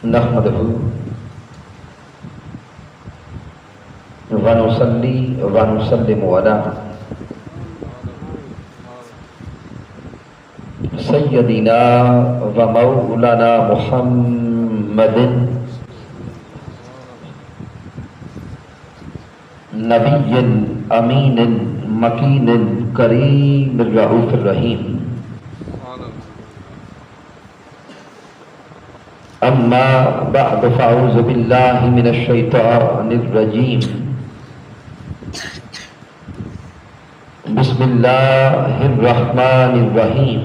نحمده ونصلي ونسلم على سيدنا ومولانا محمد نبي أمين مكين كريم الرؤوف الرحيم. أما بعد فأعوذ بالله من الشيطان الرجيم. بسم الله الرحمن الرحيم.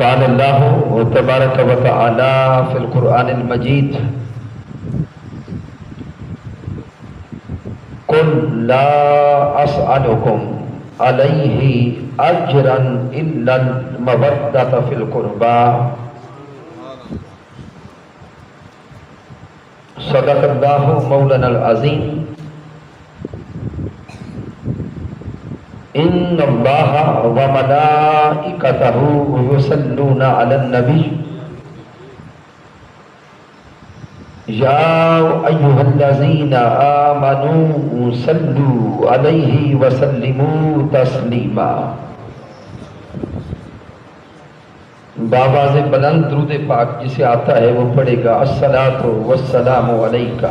قال الله تبارك وتعالى في القرآن المجيد: قل لا أسألكم عليه أجرا إلا المودة في القربى. صدق الله مولانا العظيم. إن الله وملائكته يصلون على النبي يا أيها الذين آمنوا صلوا عليه وسلموا تسلیما. بآواز بلند درود پاک جسے آتا ہے وہ پڑھے گا: الصلاۃ والسلام علیک.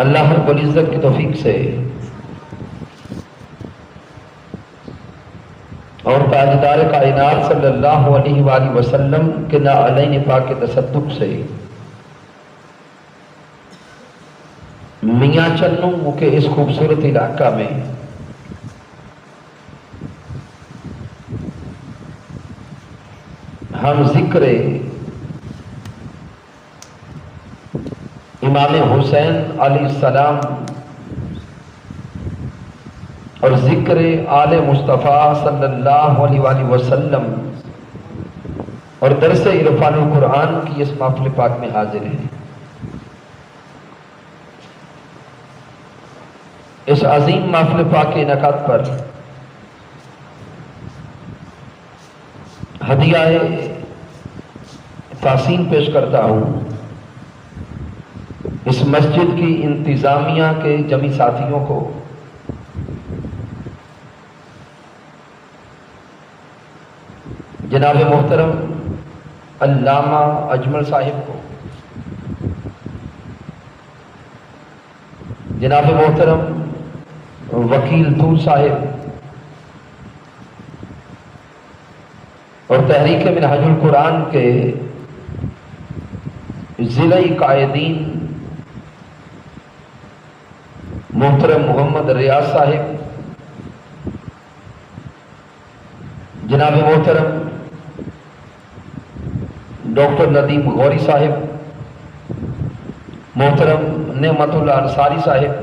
اللہ رب العزت کی توفیق سے اور تاجدار کائنات صلی اللہ علیہ وآلہ وسلم کے نعلین پاک کے تصدق سے میاں چنوں کے اس خوبصورت علاقہ میں ہم ذکر امام حسین علیہ السلام اور ذکر آل مصطفیٰ صلی اللہ علیہ وآلہ وسلم اور درس عرفان القرآن کی اس محفل پاک میں حاضر ہیں. اس عظیم محفل پاک کے انعقاد پر ہدیہ تحسین پیش کرتا ہوں اس مسجد کی انتظامیہ کے جمی ساتھیوں کو، جناب محترم علامہ اجمل صاحب کو، جناب محترم وکیل طور صاحب اور تحریک منہاج القرآن کے ضلعی قائدین محترم محمد ریاض صاحب، جناب محترم ڈاکٹر ندیم غوری صاحب، محترم نعمت اللہ انصاری صاحب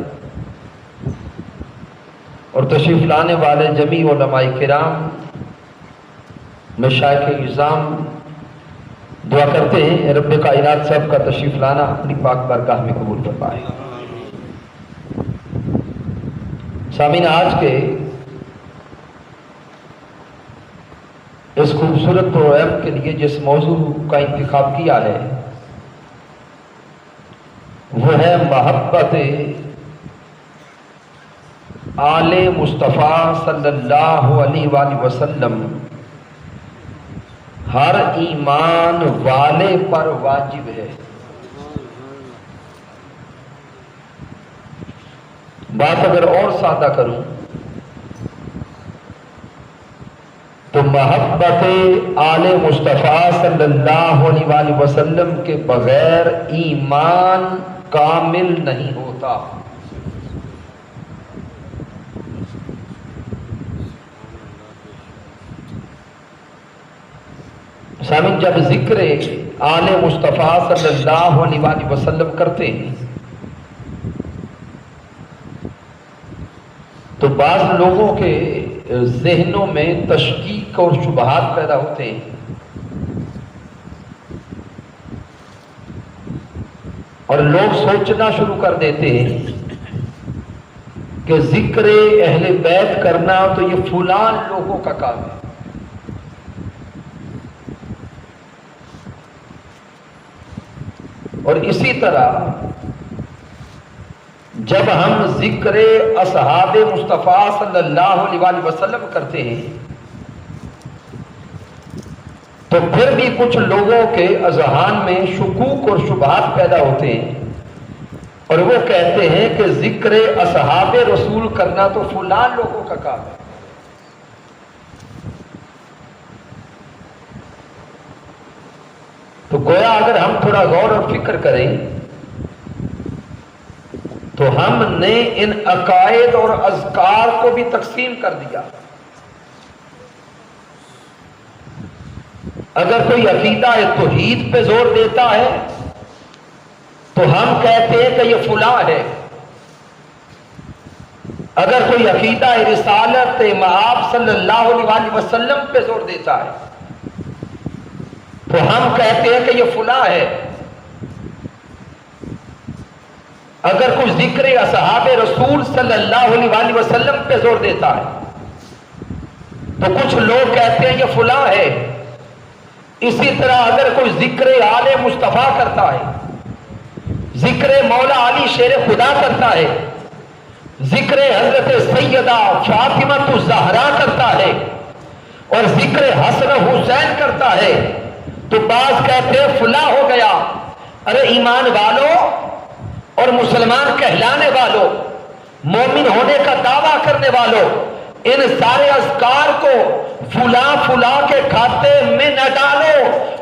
اور تشریف لانے والے جمیع علماء کرام، مشائخ اعظام، دعا کرتے ہیں رب کائنات سب کا تشریف لانا اپنی پاک بارگاہ میں قبول فرمائے. سامعین، آج کے اس خوبصورت پروگرام کے لیے جس موضوع کا انتخاب کیا ہے وہ ہے محبت آل مصطفیٰ صلی اللہ علیہ وآلہ وسلم ہر ایمان والے پر واجب ہے. بات اگر اور سادہ کروں تو محبت آل مصطفیٰ صلی اللہ علیہ وآلہ وسلم کے بغیر ایمان کامل نہیں ہوتا. سامعین، جب ذکر آل مصطفیٰ صلی اللہ علیہ وآلہ وسلم کرتے ہیں تو بعض لوگوں کے ذہنوں میں تشکیک اور شبہات پیدا ہوتے ہیں اور لوگ سوچنا شروع کر دیتے ہیں کہ ذکر اہل بیت کرنا تو یہ فلان لوگوں کا کام ہے. اور اسی طرح جب ہم ذکر اصحاب مصطفیٰ صلی اللہ علیہ وآلہ وسلم کرتے ہیں تو پھر بھی کچھ لوگوں کے اذہان میں شکوک اور شبہات پیدا ہوتے ہیں اور وہ کہتے ہیں کہ ذکر اصحاب رسول کرنا تو فلان لوگوں کا کام ہے. تو گویا اگر ہم تھوڑا غور اور فکر کریں تو ہم نے ان عقائد اور اذکار کو بھی تقسیم کر دیا. اگر کوئی عقیدہ توحید پہ زور دیتا ہے تو ہم کہتے ہیں کہ یہ فلاں ہے. اگر کوئی عقیدہ رسالت مآب صلی اللہ علیہ وآلہ وسلم پہ زور دیتا ہے تو ہم کہتے ہیں کہ یہ فلاں ہے. اگر کوئی ذکر اصحاب رسول صلی اللہ علیہ وآلہ وسلم پہ زور دیتا ہے تو کچھ لوگ کہتے ہیں یہ فلاں ہے. اسی طرح اگر کوئی ذکر آل مصطفیٰ کرتا ہے, ذکر مولا علی شیر خدا کرتا ہے, ذکر حضرت سیدہ فاطمہ الزہرا کرتا ہے اور ذکر حسن حسین کرتا ہے تو بعض کہتے ہیں فلاں ہو گیا. ارے ایمان والوں اور مسلمان کہلانے والوں, مومن ہونے کا دعویٰ کرنے والوں, ان سارے اذکار کو فلاں فلاں کے کھاتے میں نہ ڈالو.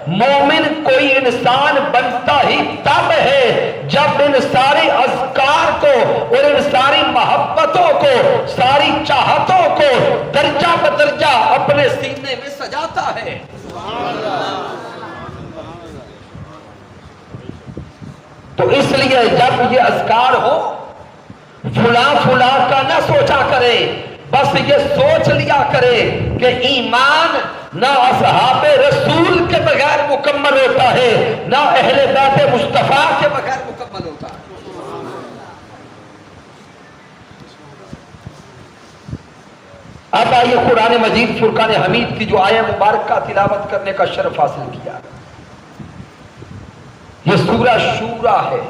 مومن کوئی انسان بنتا ہی تب ہے جب ان سارے اذکار کو اور ان ساری محبتوں کو, ساری چاہتوں کو درجہ بدرجہ اپنے سینے میں سجاتا ہے. تو اس لیے جب یہ اذکار ہو فلاں فلاں کا نہ سوچا کرے, بس یہ سوچ لیا کرے کہ ایمان نہ اصحاب رسول کے بغیر مکمل ہوتا ہے, نہ اہل بیت مصطفیٰ کے بغیر مکمل ہوتا ہے. اب آئیے قرآن مجید فرقان حمید کی جو آیہ مبارکہ تلاوت کرنے کا شرف حاصل کیا. یہ سورہ شورا ہے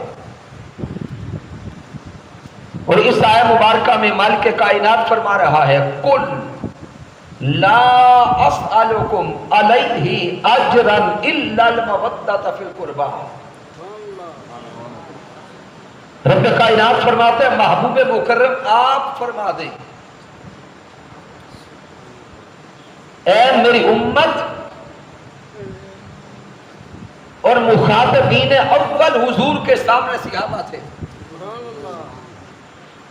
اور اس آیہ مبارکہ میں مالک کائنات فرما رہا ہے قل لا اسألکم علیہ اجرا الا المودۃ فی القربى. رب کائنات فرماتے ہیں محبوب مکرم آپ فرما دیں اے میری امت اور مخاطبین اول حضور کے سامنے صحابہ تھے.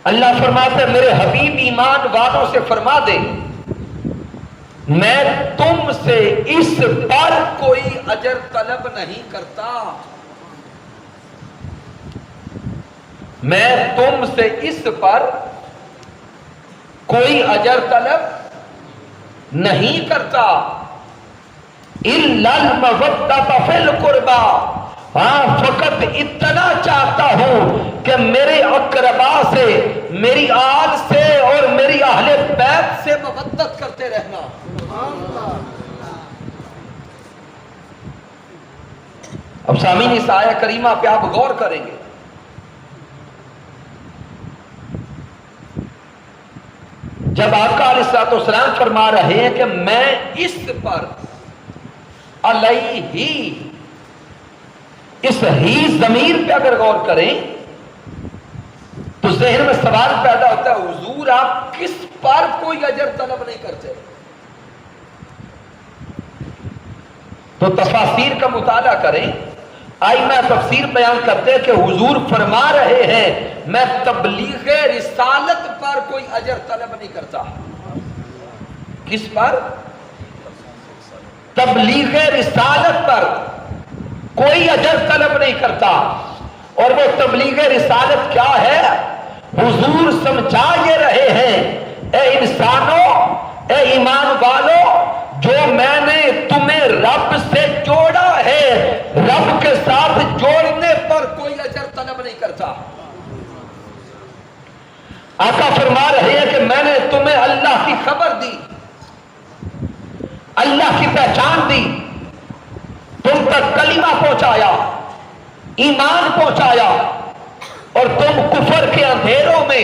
اللہ فرماتے ہیں میرے حبیب ایمان والوں سے فرما دے میں تم سے اس پر کوئی اجر طلب نہیں کرتا. میں تم سے اس پر کوئی اجر طلب نہیں کرتا. الا المودۃ فی القربى, ہاں فقط اتنا چاہتا ہوں کہ میرے اقربا سے, میری آل سے اور میری اہل بیت سے مودت کرتے رہنا. اب سامعین اس آیہ کریمہ پہ آپ غور کریں گے. جب آقا علیہ الصلوۃ والسلام فرما رہے ہیں کہ میں اس پر علیہ, اس ہی ضمیر پہ اگر غور کریں تو ذہن میں سوال پیدا ہوتا ہے حضور آپ کس پر کوئی اجر طلب نہیں کرتے. تو تفاسیر کا مطالعہ کریں. آئمہ تفسیر بیان کرتے ہیں کہ حضور فرما رہے ہیں میں تبلیغ رسالت پر کوئی اجر طلب نہیں کرتا. کس پر؟ تبلیغ رسالت پر کوئی اجر طلب نہیں کرتا. اور وہ تبلیغ رسالت کیا ہے؟ حضور سمجھا یہ رہے ہیں اے انسانوں, اے ایمان والوں, جو میں نے تمہیں رب سے جوڑا ہے رب کے ساتھ جوڑنے پر کوئی اجر طلب اللہ کی پہچان دی، تم تک کلمہ پہنچایا، ایمان پہنچایا، اور تم کفر کے اندھیروں میں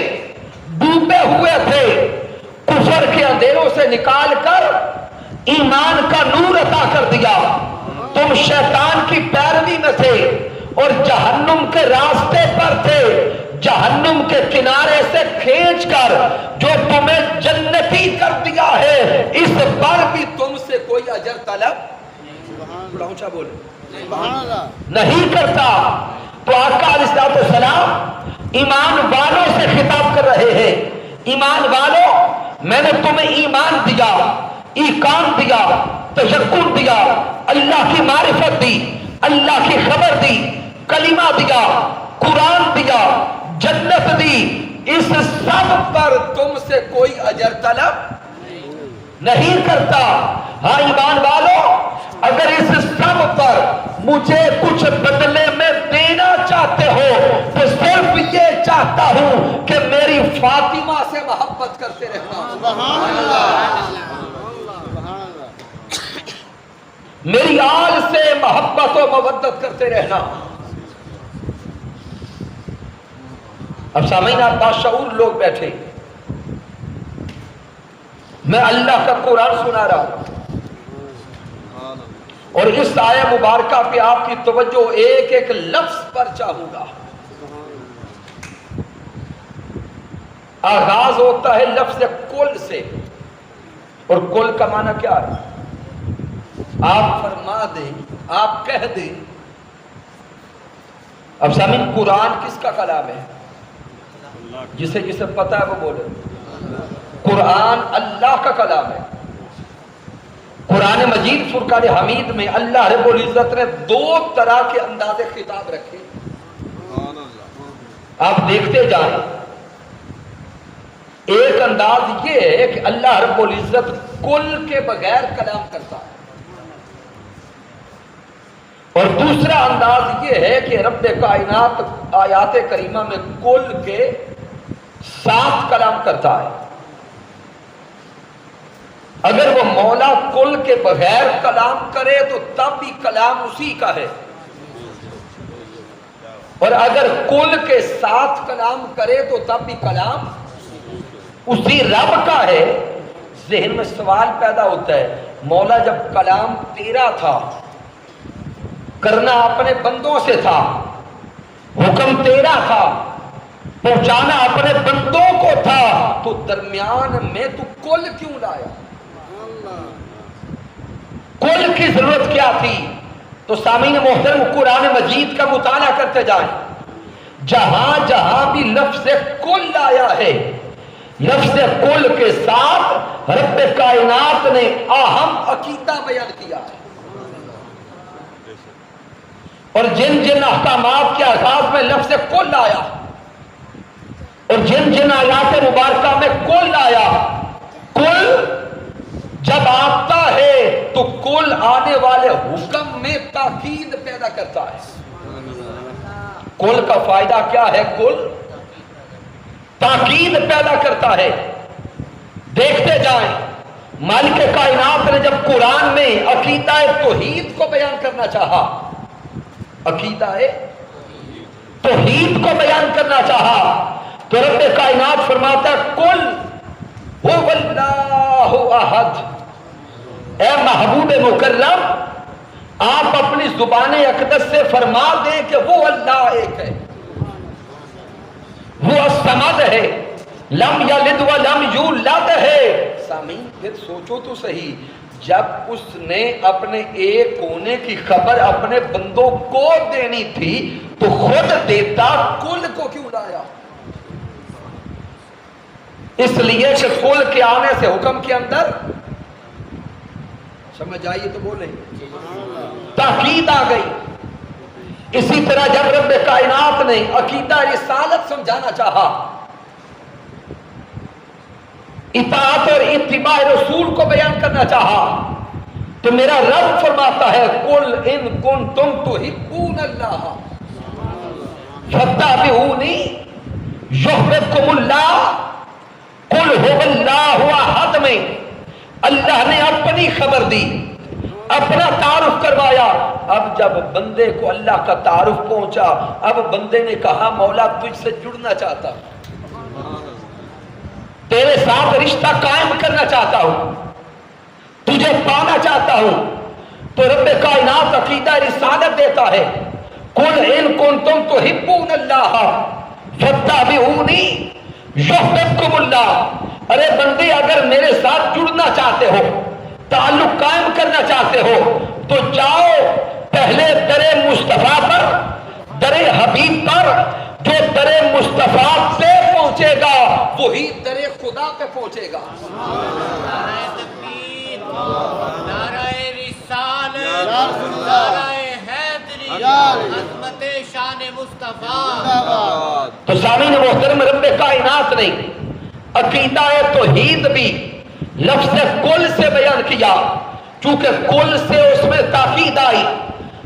ڈوبے ہوئے تھے، کفر کے اندھیروں سے نکال کر ایمان کا نور عطا کر دیا۔ تم شیطان کی پیروی میں تھے اور جہنم کے راستے پر تھے، جہنم کے کنارے سے کھینچ کر جو تمہیں جنتی کر دیا ہے، اس پر بھی تم سے کوئی اجر طلب اونچا بولے نہیں کرتا۔ تو آقا علیہ السلام ایمان والوں سے خطاب کر رہے ہیں، ایمان والوں میں نے تمہیں ایمان دیا، ایقان دیا، تشکر دیا، اللہ کی معرفت دی، اللہ کی خبر دی، کلمہ دیا، قرآن دیا، جنت دی، اس سب پر تم سے کوئی اجر طلب نہیں کرتا۔ ہاں ایمان والوں، اگر اس سب پر مجھے کچھ بدلے میں دینا چاہتے ہو تو صرف یہ چاہتا ہوں کہ میری فاطمہ سے محبت کرتے رہنا، سبحان اللہ، میری آل سے محبت و مودت کرتے رہنا۔ اب سامعین، آپ باشعور لوگ بیٹھے، میں اللہ کا قرآن سنا رہا ہوں اور اس آیہ مبارکہ پہ آپ کی توجہ ایک ایک لفظ پر چاہوں گا۔ آغاز ہوتا ہے لفظ کل سے، اور کل کا معنی کیا ہے؟ آپ فرما دیں، آپ کہہ دیں۔ اب سامعین، قرآن کس کا کلام ہے؟ جسے جسے پتا ہے وہ بولے۔ قرآن اللہ کا کلام ہے۔ قرآن مجید فرقان حمید میں اللہ رب العزت نے دو طرح کے انداز خطاب رکھے، آپ دیکھتے جائیں۔ ایک انداز یہ ہے کہ اللہ رب العزت کل کے بغیر کلام کرتا ہے، اور دوسرا انداز یہ ہے کہ رب کائنات آیات کریمہ میں کل کے ساتھ کلام کرتا ہے۔ اگر وہ مولا کل کے بغیر کلام کرے تو تب بھی کلام اسی کا ہے، اور اگر کل کے ساتھ کلام کرے تو تب بھی کلام اسی رب کا ہے۔ ذہن میں سوال پیدا ہوتا ہے، مولا جب کلام تیرا تھا، کرنا اپنے بندوں سے تھا، حکم تیرا تھا، پہنچانا اپنے بندوں کو تھا، تو درمیان میں تو کل کیوں لایا؟ کل کی ضرورت کیا تھی؟ تو سامعین محترم، قرآن مجید کا مطالعہ کرتے جائیں، جہاں جہاں بھی لفظ کل آیا ہے، لفظ کل کے ساتھ رب کائنات نے اہم عقیدہ بیان کیا ہے، اور جن جن احکامات کے آغاز میں لفظ کل آیا، اور جن جن آیات مبارکہ میں کل آیا، کل جب آتا ہے تو کل آنے والے حکم میں تاکید پیدا کرتا ہے۔ کل کا فائدہ کیا ہے؟ کل تاکید پیدا کرتا ہے۔ دیکھتے جائیں، مالک کائنات نے جب قرآن میں عقیدہ توحید کو بیان کرنا چاہا، عقیدہ توحید کو بیان کرنا چاہا، تو رب کائنات فرماتا ہے کل هو اللہ احد۔ اے محبوب مکرم، آپ اپنی زبان اقدس سے فرما دیں کہ وہ اللہ ایک ہے، وہ الصمد ہے، لم یلد ولم یولد ہے۔ سامعین، پھر سوچو تو صحیح، جب اس نے اپنے ایک ہونے کی خبر اپنے بندوں کو دینی تھی تو خود دیتا، کل کو کیوں لایا؟ اس لیے کہ کل کے آنے سے حکم کے اندر سمجھ آئیے تو بولیں، تاکید آ گئی۔ اسی طرح جب رب کائنات نے عقیدہ رسالت سمجھانا چاہا، اطاعت اور اتباع رسول کو بیان کرنا چاہا، تو میرا رب فرماتا ہے قل ان کنتم تحبون اللہ فاتبعونی یحببکم اللہ۔ قل هو اللہ احد میں اللہ نے اپنی خبر دی، اپنا تعارف کروایا۔ اب جب بندے کو اللہ کا تعارف پہنچا، اب بندے نے کہا مولا تجھ سے جڑنا چاہتا ہوں، تیرے ساتھ رشتہ قائم کرنا چاہتا ہوں، تجھے پانا چاہتا ہوں۔ تو رب کائنات عقیدہ رسالت دیتا ہے، قل ان کنتم تحبون اللہ فاتبعونی یحببکم اللہ۔ ارے بندے اگر میرے ساتھ جڑنا چاہتے ہو، تعلق قائم کرنا چاہتے ہو، تو جاؤ پہلے در مصطفیٰ پر، در حبیب پر۔ جو در مصطفیٰ سے پہنچے گا وہی در خدا پہ پہنچے گا۔ نعرہ تکبیر، نعرہ رسالت، نعرہ حیدری، عظمت شان مصطفیٰ۔ تو سامعین محترم، رب کائنات نے عقیدہ توحید بھی لفظ کل سے بیان کیا، چونکہ کل سے اس میں تاکید آئی،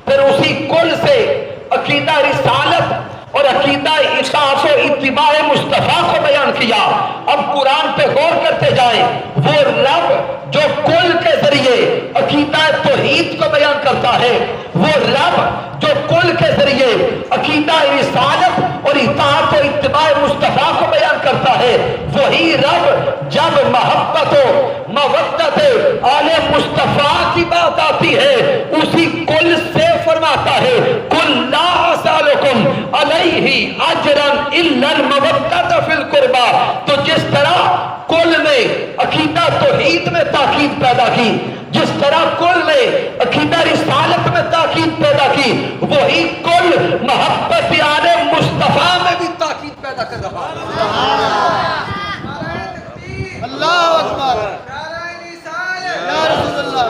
پھر اسی کل سے عقیدہ رسالت اور عقیدہ اطاعت و اتباع مصطفیٰ کو بیان کیا۔ اب قرآن پہ غور کرتے جائیں، وہ رب جو کل کے ذریعے عقیدہ توحید کو بیان کرتا ہے، وہ رب جو کل کے ذریعے عقیدہ رسالت اور اطاعت و اتباع مصطفیٰ کو بیان کرتا ہے، وہی رب جب محبت و مودت آل مصطفیٰ کی بات آتی ہے اسی کل سے فرماتا ہے قل لا اسالکم علیہ اجرا الا المودۃ فی القربى۔ تو جس طرح کل میں عقیدہ توحید میں تاکید پیدا کی، جس طرح کل میں عقیدہ رسالت میں تاکید پیدا کی، وہی کل محبت آل مصطفیٰ میں بھی تاکید پیدا کر رہا ہے۔ اللہ اکبر، یا رسول اللہ،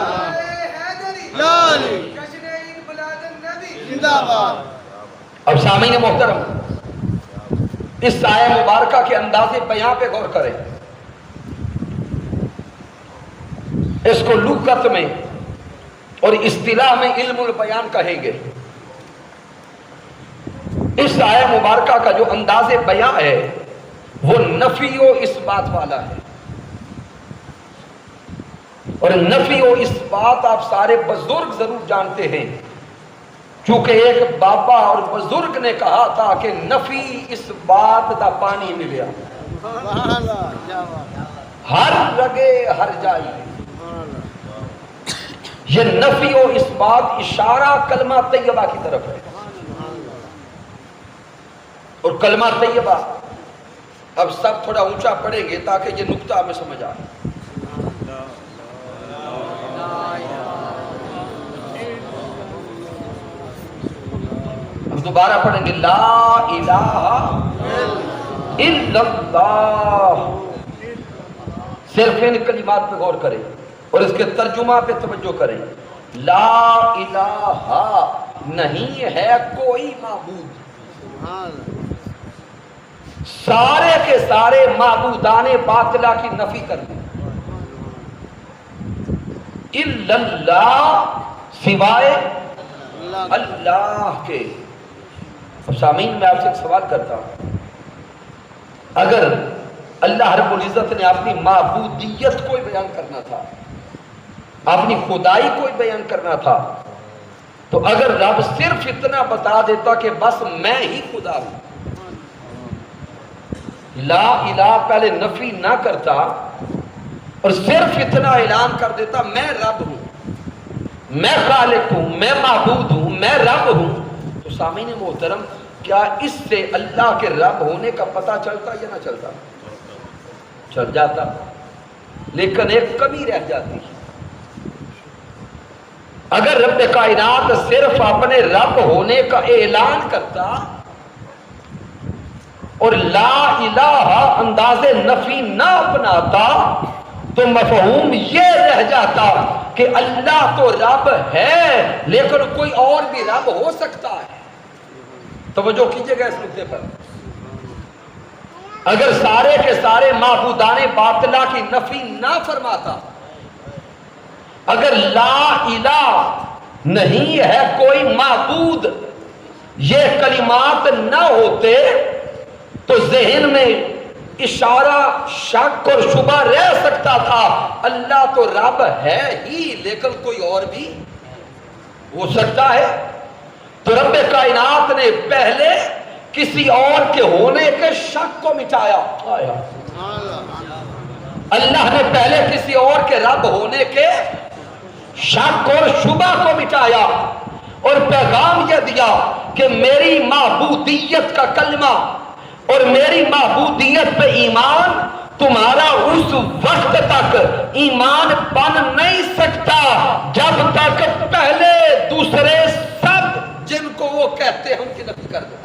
یا علی، زندہ باد۔ اب سامعین محترم، اس آیہ مبارکہ کے انداز بیان پہ غور کریں۔ اس کو لغت میں اور اصطلاح میں علم البیان کہیں گے۔ اس آیہ مبارکہ کا جو انداز بیان ہے وہ نفی و اثبات والا ہے، اور نفی و اثبات آپ سارے بزرگ ضرور جانتے ہیں، چونکہ ایک بابا اور بزرگ نے کہا تھا کہ نفی اثبات دا پانی ملیا، سبحان اللہ، کیا بات ہے، ہر جگہ ہر جائی۔ یہ نفی و اثبات اشارہ کلمہ طیبہ کی طرف ہے، اور کلمہ طیبہ اب سب تھوڑا اونچا پڑھیں گے تاکہ یہ نقطہ ہمیں سمجھ آئے۔ اب دوبارہ پڑھیں گے، لا الہ الا اللہ۔ صرف ان کلمات پہ غور کریں اور اس کے ترجمہ پہ توجہ کریں۔ لا الہ، نہیں ہے کوئی معبود، سبحان اللہ، سارے کے سارے معبودان باطلہ کی نفی کر دی۔ الا اللہ، سوائے اللہ کے۔ اب سامعین میں آپ سے ایک سوال کرتا ہوں، اگر اللہ رب العزت نے اپنی معبودیت کو بیان کرنا تھا، اپنی خدائی کو بیان کرنا تھا، تو اگر رب صرف اتنا بتا دیتا کہ بس میں ہی خدا ہوں، لا الہ پہلے نفی نہ کرتا اور صرف اتنا اعلان کر دیتا میں رب ہوں، میں خالق ہوں، میں معبود ہوں، میں رب ہوں، تو سامعین محترم کیا اس سے اللہ کے رب ہونے کا پتہ چلتا یا نہ چلتا؟ چل جاتا، لیکن ایک کمی رہ جاتی۔ اگر رب کائنات صرف اپنے رب ہونے کا اعلان کرتا اور لا الہ انداز نفی نہ اپناتا تو مفہوم یہ رہ جاتا کہ اللہ تو رب ہے لیکن کوئی اور بھی رب ہو سکتا ہے۔ توجہ کیجئے گا اس نقطے پر، اگر سارے کے سارے معبودان باطلہ کی نفی نہ فرماتا، اگر لا الہ نہیں ہے کوئی معبود یہ کلمات نہ ہوتے تو ذہن میں اشارہ شک اور شبہ رہ سکتا تھا، اللہ تو رب ہے ہی لیکن کوئی اور بھی ہو سکتا ہے۔ تو رب کائنات نے پہلے کسی اور کے ہونے کے شک کو مٹایا، اللہ نے پہلے کسی اور کے رب ہونے کے شک اور شبہ کو مٹایا اور پیغام یہ دیا کہ میری معبودیت کا کلمہ اور میری معبودیت پہ ایمان تمہارا اس وقت تک ایمان بن نہیں سکتا جب تک پہلے دوسرے سب جن کو وہ کہتے ہیں ان کی نفی کر دو۔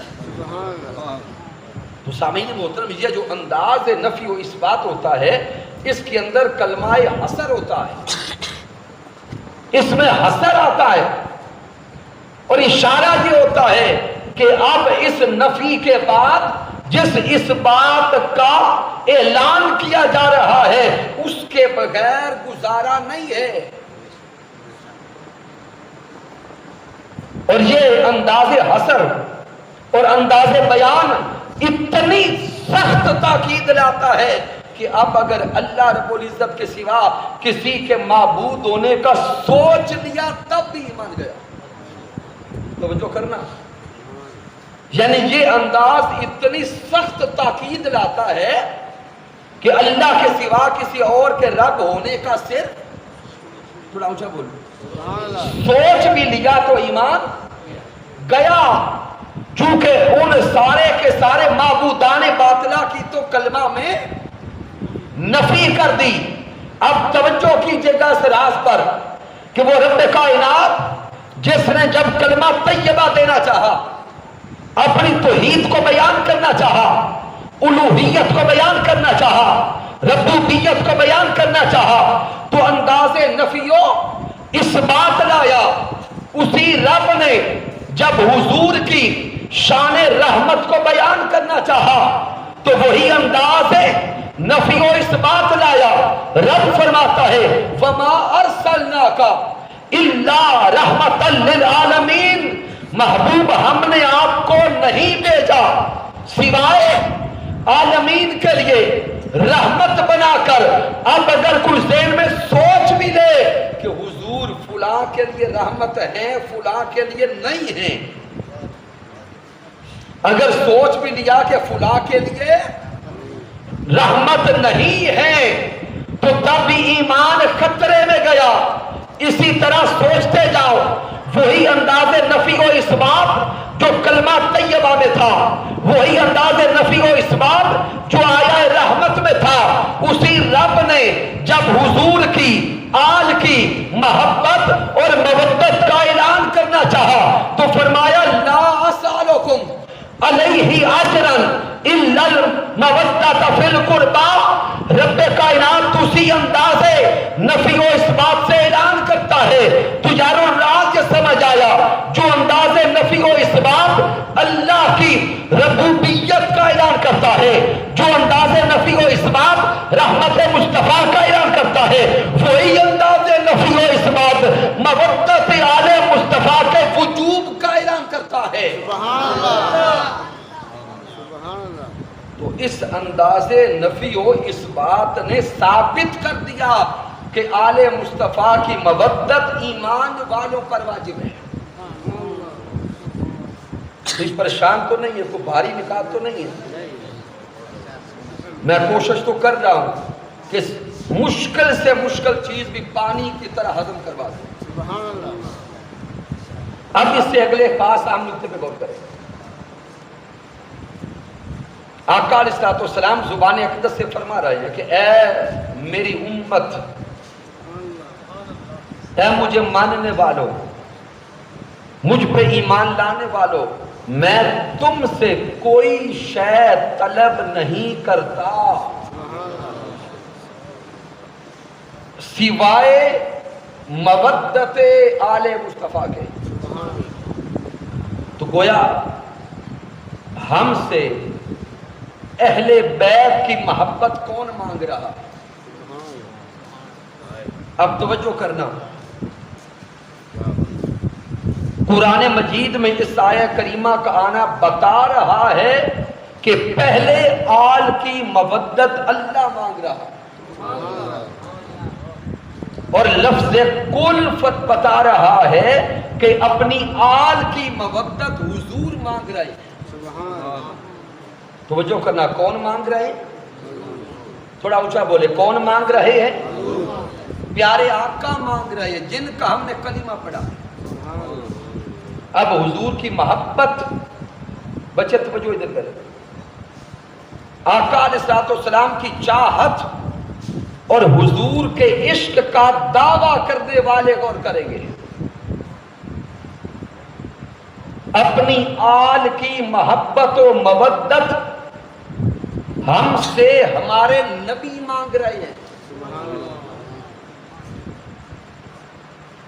تو سامعین محترم، یہ جو انداز نفی و اثبات ہوتا ہے اس کے اندر کلمہ حصر ہوتا ہے، اس میں حصر آتا ہے اور اشارہ یہ ہوتا ہے کہ اب اس نفی کے بعد جس اس بات کا اعلان کیا جا رہا ہے اس کے بغیر گزارا نہیں ہے۔ اور یہ انداز حصر اور انداز بیان اتنی سخت تاکید لاتا ہے کہ اب اگر اللہ رب العزت کے سوا کسی کے معبود ہونے کا سوچ لیا تب بھی مان گیا۔ توجہ کرنا، یعنی یہ انداز اتنی سخت تاکید لاتا ہے کہ اللہ کے سوا کسی اور کے رب ہونے کا صرف تھوڑا اونچا بولو سوچ بھی لیا تو ایمان گیا، چونکہ ان سارے کے سارے معبودان باطلہ کی تو کلمہ میں نفی کر دی۔ اب توجہ کیجیے گا اس راز پر کہ وہ رب کائنات جس نے جب کلمہ طیبہ دینا چاہا، اپنی توحید کو بیان کرنا چاہا، الوہیت کو بیان کرنا چاہا، ربوبیت کو بیان کرنا چاہا، تو انداز نفیو اس بات لایا۔ اسی رب نے جب حضور کی شان رحمت کو بیان کرنا چاہا تو وہی انداز نفی و اس بات لایا۔ رب فرماتا ہے وَمَا أَرْسَلْنَاكَ إِلَّا رَحْمَةً لِلْعَالَمِينَ، محبوب ہم نے آپ کو نہیں بھیجا سوائے عالمین کے لیے رحمت بنا کر۔ اب اگر کوئی ذہن میں سوچ بھی لے کہ حضور فلاں کے لیے رحمت ہیں فلاں کے لیے نہیں ہیں، اگر سوچ بھی لیا کہ فلاں کے لیے رحمت نہیں ہے تو تب بھی ایمان خطرے میں گیا۔ اسی طرح سوچتے جاؤ، وہی انداز نفی و اثبات جو کلمہ طیبہ میں تھا، وہی انداز نفی و اثبات جو آیا رحمت میں تھا، اسی رب نے جب حضور کی آل کی محبت اور مودت کا اعلان کرنا چاہا تو فرمایا لا اسالکم علیہ اجرا الا المودۃ فی القربى۔ رب کائنات اسی انداز نفی و اثبات سے اعلان کرتا ہے۔ تو یارو راز یہ سمجھ آیا، جو انداز نفی و اثبات اللہ کی ربوبیت کا اعلان کرتا ہے، جو انداز نفی و اثبات رحمت مصطفیٰ کا اعلان کرتا ہے، وہی انداز نفی و اثبات مودت آل مصطفیٰ کے وجوب کا اعلان کرتا ہے۔ سبحان اللہ، سبحان اللہ۔ تو اس انداز نفی و اثبات نے ثابت کر دیا کہ آل مصطفیٰ کی مودت ایمان والوں پر واجب ہے۔ کچھ پریشان تو نہیں ہے، کوئی بھاری نکات تو نہیں ہے؟ میں کوشش تو کر رہا ہوں کہ مشکل سے مشکل چیز بھی پانی کی طرح ہضم کروا دیں۔ سبحان اللہ۔ اب اس سے اگلے خاص اہم نکتے پہ غور کریں۔ آقا علیہ الصلوۃ والسلام زبان اقدس سے فرما رہے ہیں کہ اے میری امت، اے مجھے ماننے والوں، مجھ پہ ایمان لانے والوں، میں تم سے کوئی شے طلب نہیں کرتا سوائے مودت آل مصطفیٰ کے۔ تو گویا ہم سے اہل بیت کی محبت کون مانگ رہا؟ اب توجہ کرنا، قرآن مجید میں اس آیہ کریمہ کا آنا بتا رہا ہے کہ پہلے آل کی مودت اللہ مانگ رہا اور لفظ کلفت بتا رہا ہے کہ اپنی آل کی مودت حضور مانگ رہے. توجہ کرنا, کون مانگ رہے؟ تھوڑا اونچا بولے, کون مانگ رہے ہیں؟ پیارے آقا مانگ رہے ہیں جن کا ہم نے کلمہ پڑھا. اب حضور کی محبت, بچے توجہ ادھر کریں, آقا علیہ السلام کی چاہت اور حضور کے عشق کا دعویٰ کرنے والے غور کریں گے. اپنی آل کی محبت و مودت ہم سے ہمارے نبی مانگ رہے ہیں,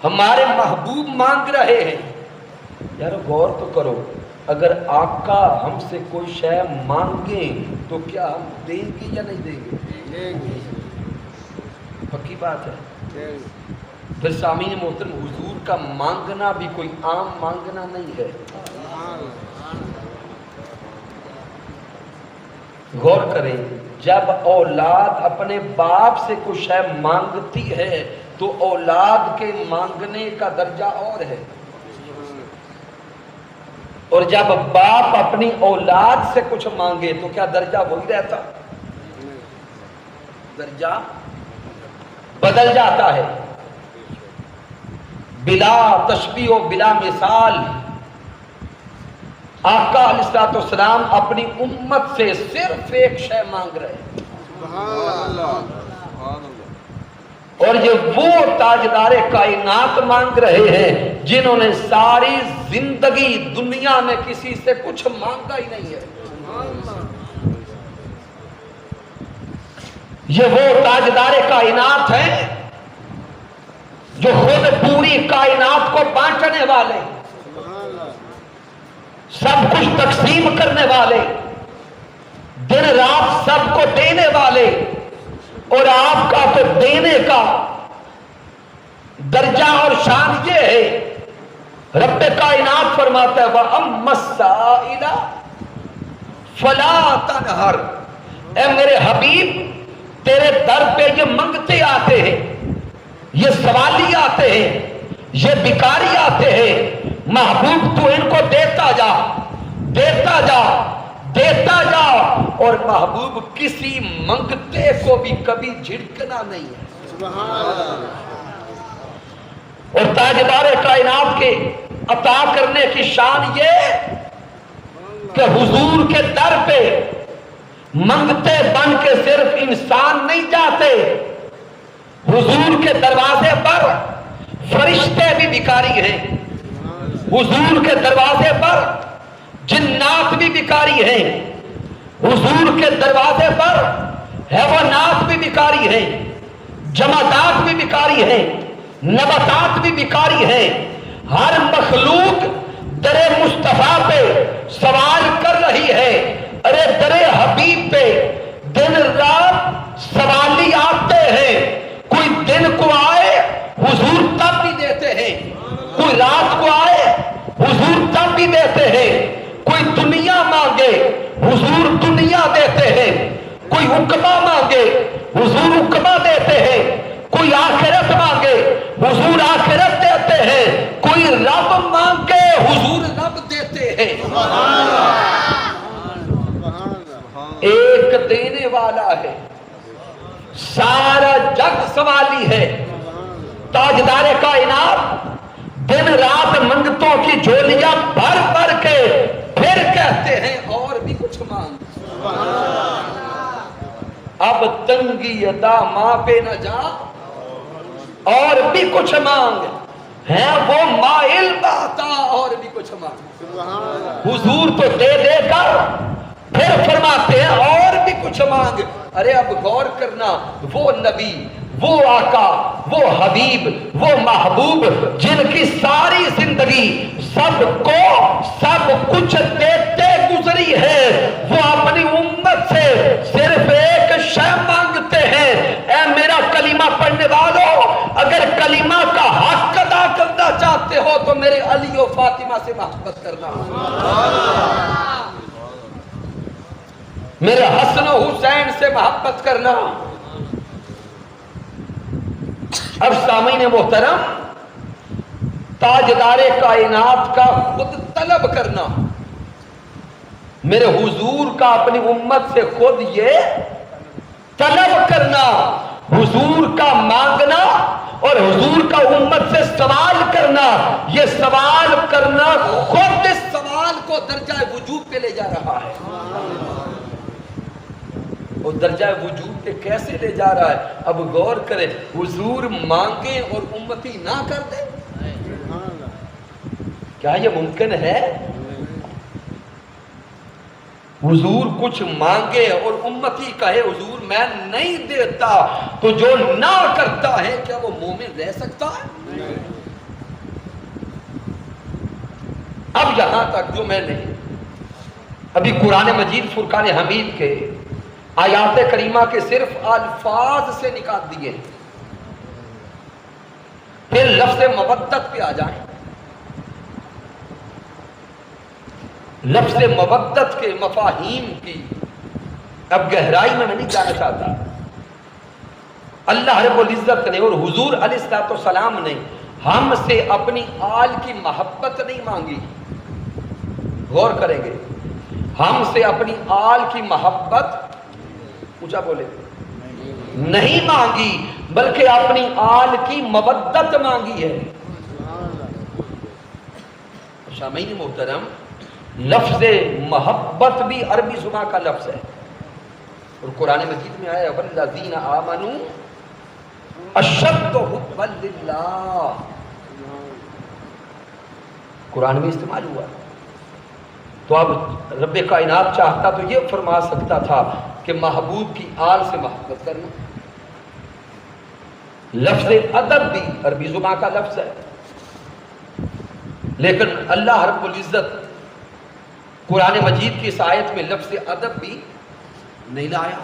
ہمارے محبوب مانگ رہے ہیں. یار غور تو کرو, اگر آقا ہم سے کوئی شے مانگے تو کیا ہم دیں گے یا نہیں دیں گے؟ پکی بات ہے. پھر سامعین محترم, حضور کا مانگنا بھی کوئی عام مانگنا نہیں ہے. غور کریں, جب اولاد اپنے باپ سے کچھ شے مانگتی ہے تو اولاد کے مانگنے کا درجہ اور ہے, اور جب باپ اپنی اولاد سے کچھ مانگے تو کیا درجہ وہی رہتا؟ درجہ بدل جاتا ہے. بلا تشبیہ و بلا مثال آقا علیہ السلام اپنی امت سے صرف ایک شے مانگ رہے ہیں, اور یہ وہ تاجدار کائنات مانگ رہے ہیں جنہوں نے ساری زندگی دنیا میں کسی سے کچھ مانگا ہی نہیں ہے. یہ وہ تاجدار کائنات ہیں جو خود پوری کائنات کو بانٹنے والے, سب کچھ تقسیم کرنے والے, دن رات سب کو دینے والے, اور آپ کا تو دینے کا درجہ اور شان یہ ہے. رب کائنات فرماتا ہے وَأَمَّا السَّائِلَ فَلَا تَنْهَرْ, اے میرے حبیب تیرے در پہ یہ منگتے آتے ہیں, یہ سوالی آتے ہیں, یہ بھکاری آتے ہیں, محبوب تو ان کو دیتا جا, دیتا جا, دیتا جا. اور محبوب کسی منگتے کو بھی کبھی جھڑکنا نہیں ہے. اور تاجدار کائنات کے عطا کرنے کی شان یہ کہ حضور کے در پہ منگتے بن کے صرف انسان نہیں جاتے, حضور کے دروازے پر فرشتے بھی بھکاری ہیں, حضور کے دروازے پر جنات بھی بھکاری ہیں, حضور کے دروازے پر حیوانات بھی بھکاری ہیں, جمادات بھی بھکاری ہیں, نباتات بھی بھکاری ہیں. ہر مخلوق در مصطفیٰ پہ سوال کر رہی ہے, ارے در حبیب پہ دن رات سوالی آتے ہیں. کوئی دن کو آئے حضور تب بھی دیتے ہیں, کوئی رات کو آئے حضور تب بھی دیتے ہیں, کوئی دنیا مانگے حضور دنیا دیتے ہیں, کوئی عقبہ مانگے حضور عقبہ دیتے ہیں, کوئی آخرت مانگے حضور آخرت دیتے ہیں, کوئی رب مانگے حضور رب دیتے ہیں. ایک دینے والا ہے, سارا جگ سوالی ہے. تاجدار کائنات دن رات منگتوں کی جھولیاں بھر بھر کے پھر کہتے ہیں اور بھی کچھ مانگ. اب تنگی ادا ماں پہ نہ جا, اور بھی کچھ مانگ, ہے وہ مائل بہتا اور بھی کچھ مانگ. حضور تو دے دے کر پھر فرماتے ہیں اور بھی کچھ مانگ. ارے اب غور کرنا, وہ نبی, وہ آقا, وہ حبیب, وہ محبوب جن کی ساری زندگی سب کو سب کچھ دیتے گزری ہے, وہ اپنی امت سے صرف ایک شے مانگتے ہیں, اے میرا کلمہ پڑھنے والوں, اگر کلمہ کا حق ادا کرنا چاہتے ہو تو میرے علی و فاطمہ سے محبت کرنا. میرے حسن و حسین سے محبت کرنا. اب سامعین محترم، تاجدار کائنات کا خود طلب کرنا، میرے حضور کا اپنی امت سے خود یہ طلب کرنا، حضور کا مانگنا اور حضور کا امت سے سوال کرنا، یہ سوال کرنا خود اس سوال کو درجہ وجوب پہ لے جا رہا ہے. اور درجہ وجوب پہ کیسے لے جا رہا ہے؟ اب غور کریں، حضور مانگے اور امتی نہ کر دے، کیا یہ ممکن ہے؟ حضور کچھ مانگے اور امتی کہے حضور میں نہیں دیتا، تو جو نہ کرتا ہے کیا وہ مومن رہ سکتا ہے؟ اب یہاں تک جو میں نے ابھی قرآن مجید فرقان حمید کے آیات کریمہ کے صرف الفاظ سے نکال دیے، پھر لفظ مودت پہ آ جائیں. لفظ مودت کے مفاہیم کی اب گہرائی میں نہیں جانا چاہتا. اللہ رب العزت نے اور حضور علیہ الصلوۃ والسلام نے ہم سے اپنی آل کی محبت نہیں مانگی. غور کریں گے، ہم سے اپنی آل کی محبت اونچا بولے نہیں مانگی، بلکہ اپنی آل کی مودت مانگی ہے. سامعین محترم، لفظ محبت بھی عربی زبان کا لفظ ہے، اور قرآن مجید میں آیا والذین آمنوا اشد حبا للہ، قرآن میں استعمال ہوا. تو اب رب کائنات چاہتا تو یہ فرما سکتا تھا کہ محبوب کی آل سے محبت کرنا. لفظ ادب بھی عربی زبان کا لفظ ہے، لیکن اللہ رب العزت قرآن مجید کی اس آیت میں لفظ ادب بھی نہیں لایا.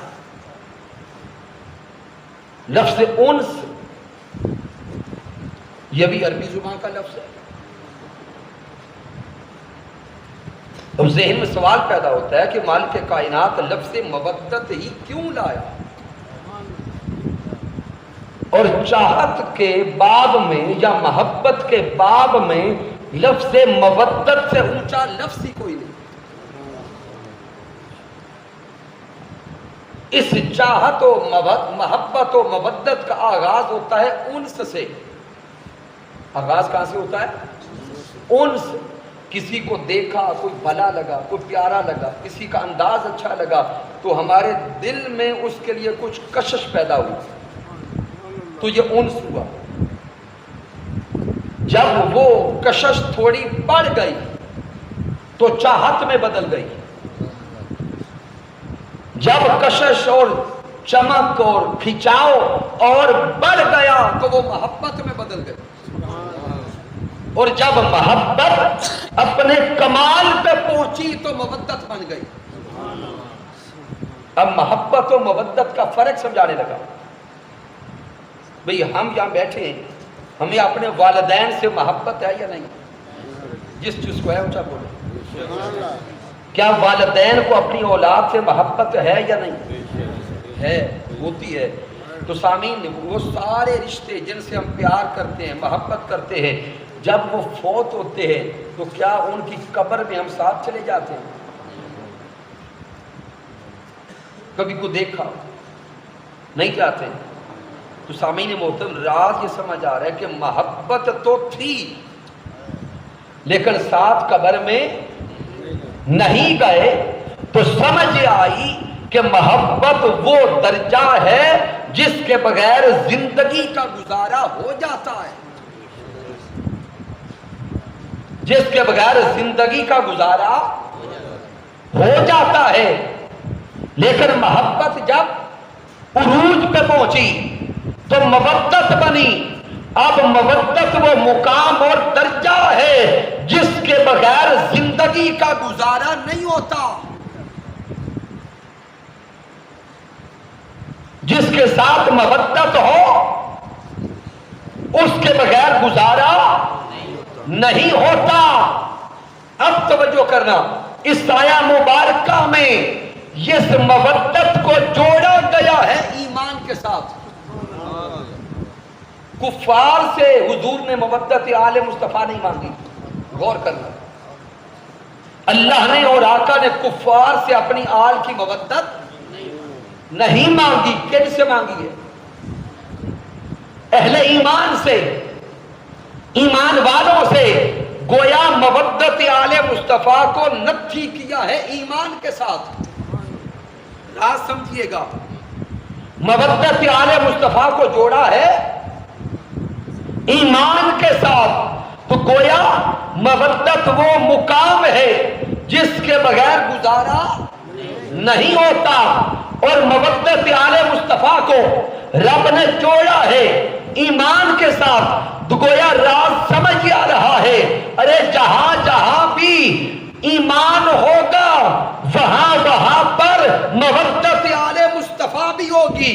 لفظ انس یہ بھی عربی زبان کا لفظ ہے. اب ذہن میں سوال پیدا ہوتا ہے کہ مالک کائنات لفظ مودت ہی کیوں لایا، اور چاہت کے باب میں یا محبت کے باب میں لفظ مودت سے اونچا لفظ ہی کوئی نہیں. اس چاہت و محبت و مودت کا آغاز ہوتا ہے انس سے. آغاز کہاں سے ہوتا ہے؟ انس. کسی کو دیکھا، کوئی بھلا لگا، کوئی پیارا لگا، کسی کا انداز اچھا لگا، تو ہمارے دل میں اس کے لیے کچھ کشش پیدا ہوئی، تو یہ انس ہوا. جب وہ کشش تھوڑی بڑھ گئی تو چاہت میں بدل گئی. جب کشش اور چمک اور کھچاؤ اور بڑھ گیا تو وہ محبت میں بدل گئی. اور جب محبت اپنے کمال پہ پہنچی تو مودت بن گئی. اب محبت و مودت کا فرق سمجھانے لگا. بھئی ہم یہاں بیٹھے ہیں، ہمیں اپنے والدین سے محبت ہے یا نہیں؟ جس چیز کو ہے اونچا بولے. کیا والدین کو اپنی اولاد سے محبت ہے یا نہیں؟ ہے، ہوتی ہے. تو سامعین، وہ سارے رشتے جن سے ہم پیار کرتے ہیں، محبت کرتے ہیں، جب وہ فوت ہوتے ہیں تو کیا ان کی قبر میں ہم ساتھ چلے جاتے ہیں؟ کبھی کو دیکھا نہیں جاتے. تو سامعین محترم، راز یہ سمجھ آ رہا ہے کہ محبت تو تھی لیکن ساتھ قبر میں نہیں گئے. تو سمجھ آئی کہ محبت وہ درجہ ہے جس کے بغیر زندگی کا گزارا ہو جاتا ہے، جس کے بغیر زندگی کا گزارا ہو جاتا ہے. لیکن محبت جب عروج پہ پہنچی تو مودت بنی. اب مودت وہ مقام اور درجہ ہے جس کے بغیر زندگی کا گزارا نہیں ہوتا. جس کے ساتھ مودت ہو اس کے بغیر گزارا نہیں ہوتا. اب توجہ کرنا، اس آیہ مبارکہ میں اس مودت کو جوڑا گیا ہے ایمان کے ساتھ. کفار سے حضور نے مودت آل مصطفیٰ نہیں مانگی. غور کرنا, اللہ نے اور آقا نے کفار سے اپنی آل کی مودت نہیں مانگی. کن سے مانگی ہے؟ اہل ایمان سے, ایمان والوں سے. گویا مودت آل مصطفیٰ کو نتھی کیا ہے ایمان کے ساتھ. راز سمجھیے گا, مودت آل مصطفیٰ کو جوڑا ہے ایمان کے ساتھ. تو گویا مودت وہ مقام ہے جس کے بغیر گزارا نہیں ہوتا, اور مودت آل مصطفیٰ کو رب نے جوڑا ہے ایمان کے ساتھ. تو گویا راز سمجھ آ رہا ہے, ارے جہاں جہاں بھی ایمان ہوگا وہاں وہاں پر مودت آل مصطفیٰ بھی ہوگی.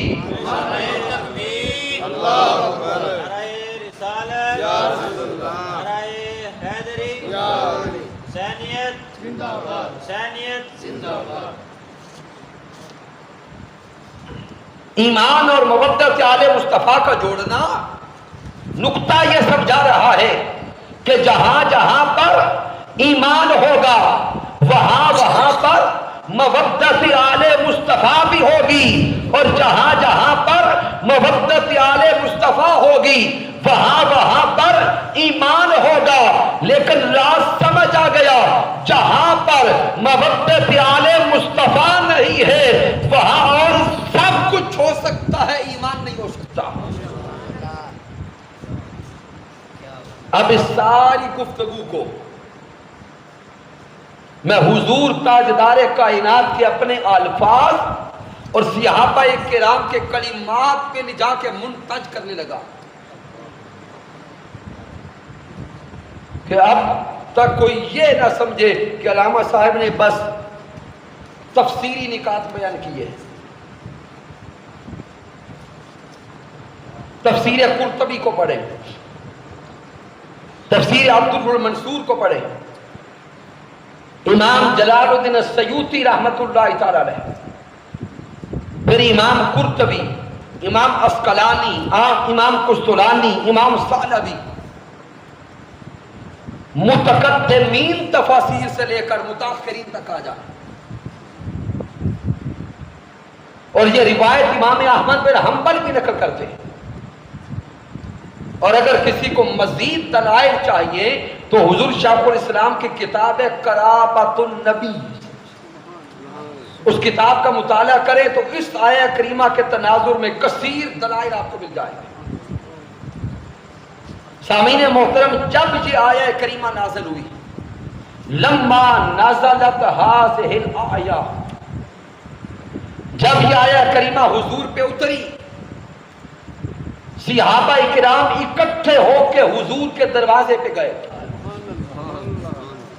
ایمان اور مودت آل مصطفیٰ کا جوڑنا نقطہ یہ سمجھا رہا ہے کہ جہاں جہاں پر ایمان ہوگا وہاں وہاں پر مودت آل مصطفیٰ بھی ہوگی, اور جہاں جہاں پر مودت آل مصطفیٰ ہوگی وہاں وہاں پر ایمان ہوگا. لیکن راز سمجھ آ گیا, جہاں پر مودت آل مصطفیٰ نہیں ہے وہاں اور سب کچھ ہو سکتا ہے, ایمان نہیں ہو سکتا. اب اس ساری گفتگو کو میں حضور تاجدار کائنات کے اپنے الفاظ اور صحابہ کرام کے کلمات پہ جا کے منتج کرنے لگا کہ اب تک کوئی یہ نہ سمجھے کہ علامہ صاحب نے بس تفسیری نکات بیان کیے. تفسیر قرطبی کو پڑھیں, تفسیر عبد المنصور کو پڑھیں, امام جلال الدین السیوطی رحمت اللہ تعالی علیہ, پھر امام قرطبی, امام عسقلانی, امام قسطلانی, امام ثعلبی, متقدمین تفاسیر سے لے کر متاخرین تک آ جائے. اور یہ روایت امام احمد بن حنبل بھی نقل کرتے ہیں. اور اگر کسی کو مزید دلائل چاہیے تو حضور شیخ الاسلام کی کتاب قرابۃ النبی, اس کتاب کا مطالعہ کریں تو اس آیہ کریمہ کے تناظر میں کثیر دلائل آپ کو مل جائے گا. سامعین محترم, جب یہ آیہ کریمہ نازل ہوئی, لما نزلت هذه الآیہ, جب یہ آیہ کریمہ حضور پہ اتری, صحابہ کرام اکٹھے ہو کے حضور کے دروازے پہ گئے.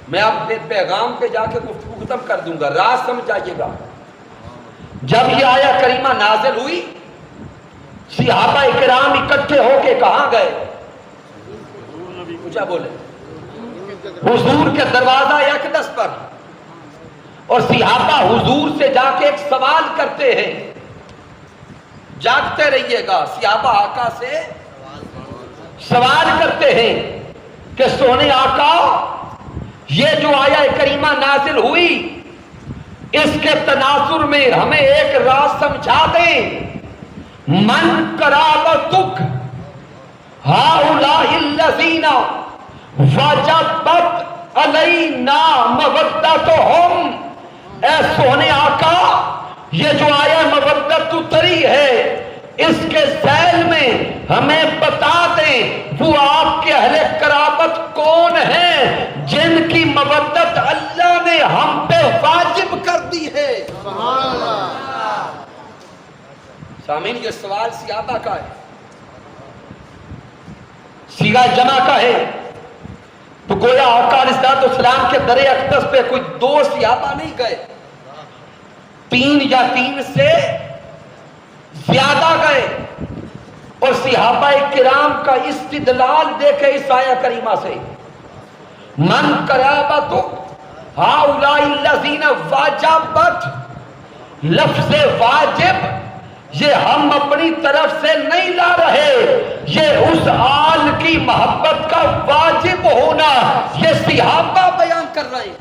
میں اپنے پیغام پہ جا کے گفتگو ختم کر دوں گا, راز سمجھ آئیے گا. جب یہ آیہ کریمہ نازل ہوئی, صحابہ کرام اکٹھے ہو کے کہاں گئے؟ کیا بولے؟ حضور کے دروازہ اقدس پر. اور صحابہ حضور سے جا کے ایک سوال کرتے ہیں, جاگتے رہیے گا. صحابہ آقا سے سوال کرتے ہیں کہ سونے آقا, یہ جو آیہ کریمہ نازل ہوئی اس کے تناظر میں ہمیں ایک راز سمجھا دیں. من قرابتک هؤلاء الذین وجبت علینا مودتہم. اے سونے آقا, یہ جو آیہ مودت اتری ہے اس کے ذیل میں ہمیں بتا دیں وہ آپ کے اہل قرابت کون ہیں جن کی مودت اللہ نے ہم پہ واجب کر دی ہے. سبحان اللہ. سامعین, یہ سوال صحابہ کا ہے, صیغہ جمع کا ہے. تو گویا آقا علیہ السلام کے در اقدس پہ کوئی دو صحابہ نہیں گئے, 3 یا 3 سے زیادہ گئے. اور صحابہ کرام کا استدلال دیکھے اس آیہ کریمہ سے, من قرابتک هؤلاء الذین وجبت لفظ واجب یہ ہم اپنی طرف سے نہیں لا رہے، یہ اس آل کی محبت کا واجب ہونا یہ صحابہ بیان کر رہے ہیں۔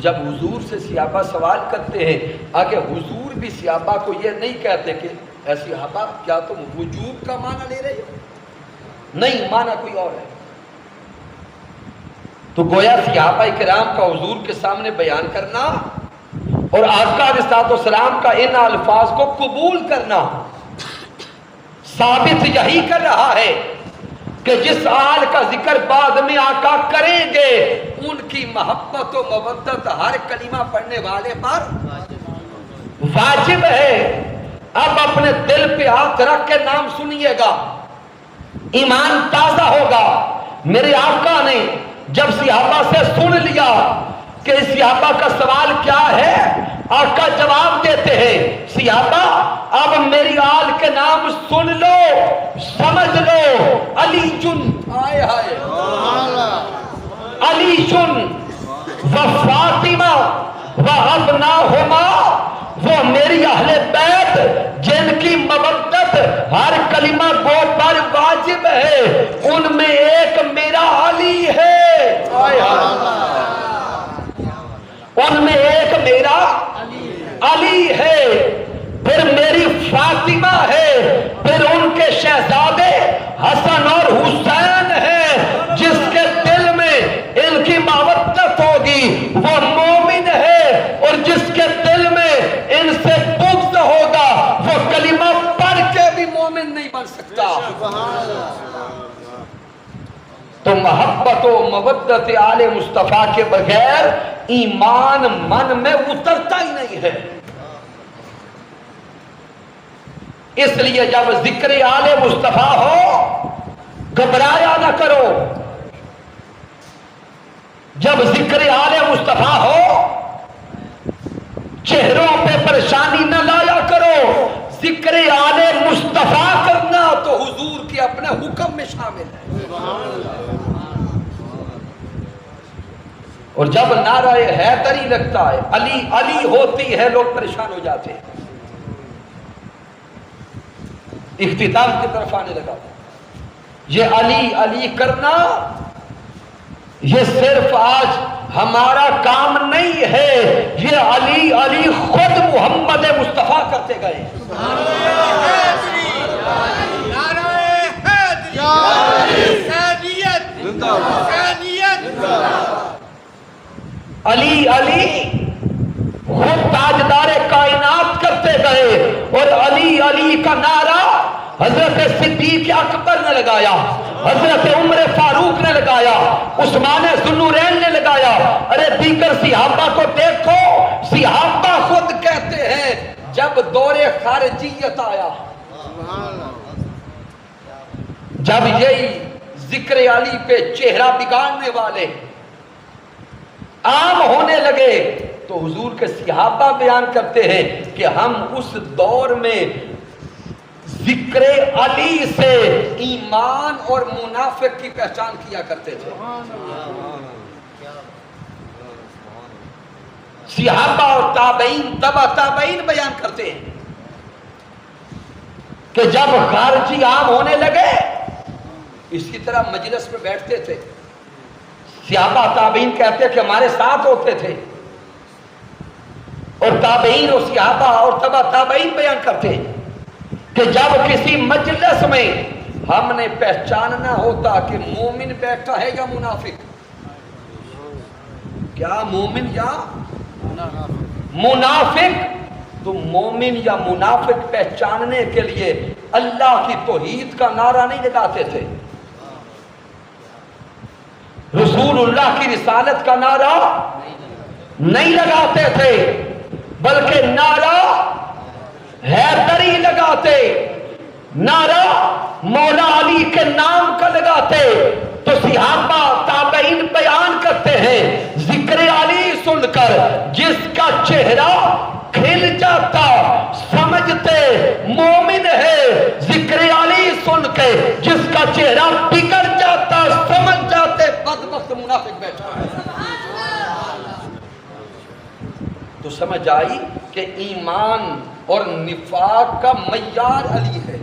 جب حضور سے صحابہ سوال کرتے ہیں آگے حضور بھی صحابہ کو یہ نہیں کہتے کہ اے صحابہ کیا تم وجوب کا معنی لے رہے ہو؟ نہیں، معنی کوئی اور ہے۔ تو گویا صحابہ کرام کا حضور کے سامنے بیان کرنا اور آقا علیہ السلام کا ان الفاظ کو قبول کرنا ثابت یہی کر رہا ہے کہ جس آل کا ذکر بعد میں آقا کریں گے ان کی محبت و مودت ہر کلمہ پڑھنے والے پر واجب ہے۔ اب اپنے دل پہ ہاتھ رکھ کے نام سنیے گا، ایمان تازہ ہوگا۔ میرے آقا نے جب صحابہ سے سن لیا کہ صحابہ کا سوال کیا ہے، آقا جواب دیتے ہیں صحابہ اب میری آل کے نام سن لو، سمجھ لو، علی جن آئے ہائے علی جن و فاطمہ و ابناہما، وہ میری اہل بیت جن کی مودت ہر کلمہ گو پر واجب ہے، ان میں ایک میرا علی ہے، ان میں ایک میرا علی ہے، پھر میری فاطمہ ہے، پھر ان کے شہزادے حسن اور حسین ہیں، جس کے دل میں ان کی مودت ہوگی وہ مومن ہے، اور جس کے دل میں ان سے بغض ہوگا وہ کلمہ پڑھ کے بھی مومن نہیں بن سکتا۔ تو محبت و مودت آل مصطفیٰ کے بغیر ایمان من میں اترتا ہی نہیں ہے۔ اس لیے جب ذکر آل مصطفیٰ ہو گھبرایا نہ کرو، جب ذکر آل مصطفیٰ ہو چہروں پہ پریشانی نہ لایا کرو، ذکر آل مصطفیٰ کرنا تو حضور کے اپنے حکم میں شامل ہے۔ اور جب نعرہ حیدری لگتا ہے، علی علی ہوتی ہے، لوگ پریشان ہو جاتے ہیں، اختتام کی طرف آنے لگا۔ یہ علی علی کرنا یہ صرف آج ہمارا کام نہیں ہے، یہ علی علی خود محمد مصطفیٰ کرتے گئے۔ علی علی خود تاجدار کائنات کرتے گئے، اور علی علی کا نعرہ حضرت صدیق اکبر نے لگایا، حضرت عمر فاروق نے لگایا، عثمان ذوالنورین نے لگایا۔ ارے دیگر صحابہ کو دیکھو، صحابہ خود کہتے ہیں جب دور خارجیت آیا، جب یہی ذکر علی پہ چہرہ بگاڑنے والے عام ہونے لگے، تو حضور کے صحابہ بیان کرتے ہیں کہ ہم اس دور میں ذکر علی سے ایمان اور منافق کی پہچان کیا کرتے تھے۔ صحابہ اور تابعین تبع تابعین بیان کرتے ہیں کہ جب خارجی عام ہونے لگے اسی طرح مجلس میں بیٹھتے تھے، صحابہ تابعین کہتے ہیں کہ ہمارے ساتھ ہوتے تھے، اور تابعین اور صحابہ اور تبع تابعین بیان کرتے ہیں کہ جب کسی مجلس میں ہم نے پہچاننا ہوتا کہ مومن بیٹھا ہے یا منافق، کیا مومن یا منافق، تو مومن یا منافق پہچاننے کے لیے اللہ کی توحید کا نعرہ نہیں لگاتے تھے، رسول اللہ کی رسالت کا نعرہ نہیں لگاتے تھے، بلکہ نعرہ حیدری لگاتے، نعرہ مولا علی کے نام کا لگاتے۔ تو صحابہ تابعین بیان کرتے ہیں ذکر علی سن کر جس کا چہرہ کھل جاتا سمجھتے مومن ہے، ذکر علی سن کے جس کا چہرہ بگڑ جاتا سمجھ جاتے بدبخت منافق بیٹھا ہے۔ تو سمجھ آئی کہ ایمان اور نفاق کا معیار علی ہے.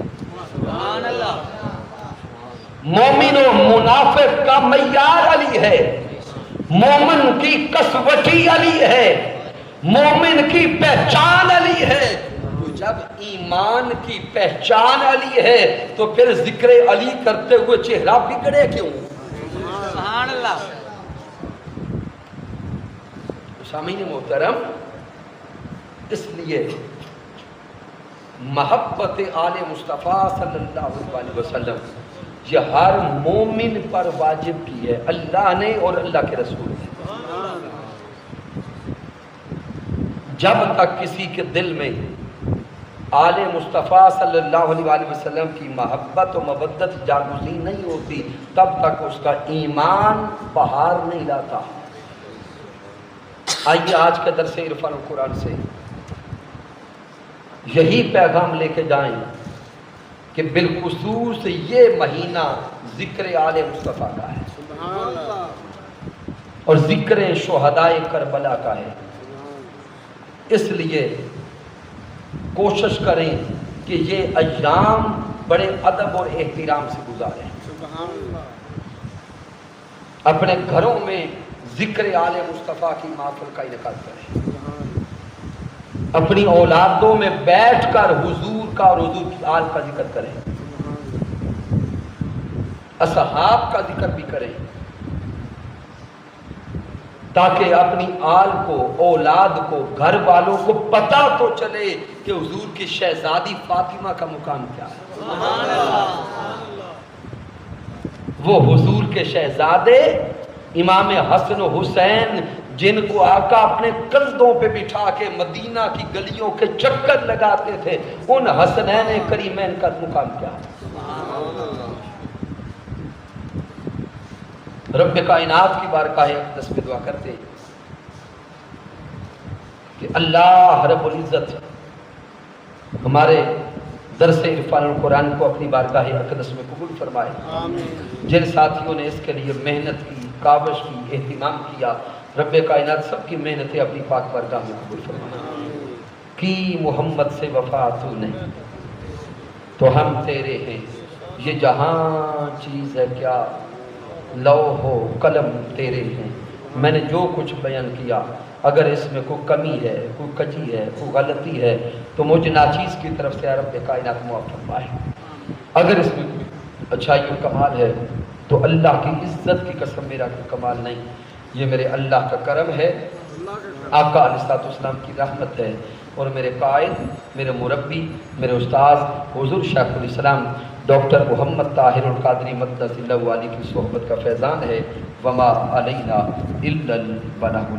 سبحان اللہ. مومن و منافق کا معیار علی ہے. مومن کی کسوٹی علی ہے, مومن کی پہچان علی ہے. تو جب ایمان کی پہچان علی ہے تو پھر ذکر علی کرتے ہوئے چہرہ بگڑے کیوں؟ سبحان اللہ. سامعین محترم, اس لیے محبت آل مصطفیٰ صلی اللہ علیہ وسلم یہ ہر مومن پر واجب کی ہے, اللہ نے اور اللہ کے رسول نے. جب تک کسی کے دل میں آل مصطفیٰ صلی اللہ علیہ وسلم کی محبت و مودت جاگزین نہیں ہوتی تب تک اس کا ایمان بہار نہیں لاتا. آئیے آج کے درس عرفان القرآن سے یہی پیغام لے کے جائیں کہ بالخصوص یہ مہینہ ذکر آل مصطفیٰ کا ہے اور ذکر شہدائے کربلا کا ہے. اس لیے کوشش کریں کہ یہ ایام بڑے ادب اور احترام سے گزاریں. اپنے گھروں میں ذکر آل مصطفیٰ کی محفل کا انعقاد کریں. اپنی اولادوں میں بیٹھ کر حضور کا اور حضور کی آل کا ذکر کریں. اصحاب کا ذکر بھی کریں تاکہ اپنی آل کو, اولاد کو, گھر والوں کو پتہ تو چلے کہ حضور کی شہزادی فاطمہ کا مقام کیا ہے. وہ حضور کے شہزادے امام حسن و حسین جن کو آقا اپنے کندھوں پہ بٹھا کے مدینہ کی گلیوں کے چکر لگاتے تھے, ان حسنین کریمین کا مقام کیا ہے. رب کائنات کی بارگاہ اقدس میں دعا کرتے کہ اللہ رب العزت ہمارے درس عرفان القرآن کو اپنی بارگاہ اقدس میں قبول فرمائے. جن ساتھیوں نے اس کے لیے محنت کی, کاوش کی, اہتمام کیا, رب کائنات سب کی محنتیں اپنی پاک بارگاہ میں قبول فرمائے. کی محمد سے وفا تو نہیں تو ہم تیرے ہیں, یہ جہاں چیز ہے کیا, لوح و قلم تیرے ہیں. میں نے جو کچھ بیان کیا اگر اس میں کوئی کمی ہے, کوئی کجی ہے, کوئی غلطی ہے تو مجھے ناچیز کی طرف سے رب کائنات معاف فرمائے. اگر اس میں کوئی اچھائی و کمال ہے تو اللہ کی عزت کی قسم میرا کوئی کمال نہیں, یہ میرے اللہ کا کرم ہے, آقا علیہ السلام کی رحمت ہے, اور میرے قائد, میرے مربی, میرے استاذ حضور شیخ الاسلام ڈاکٹر محمد طاہر القادری مدد اللہ علی کی صحبت کا فیضان ہے. وما علینا الا البلاغ.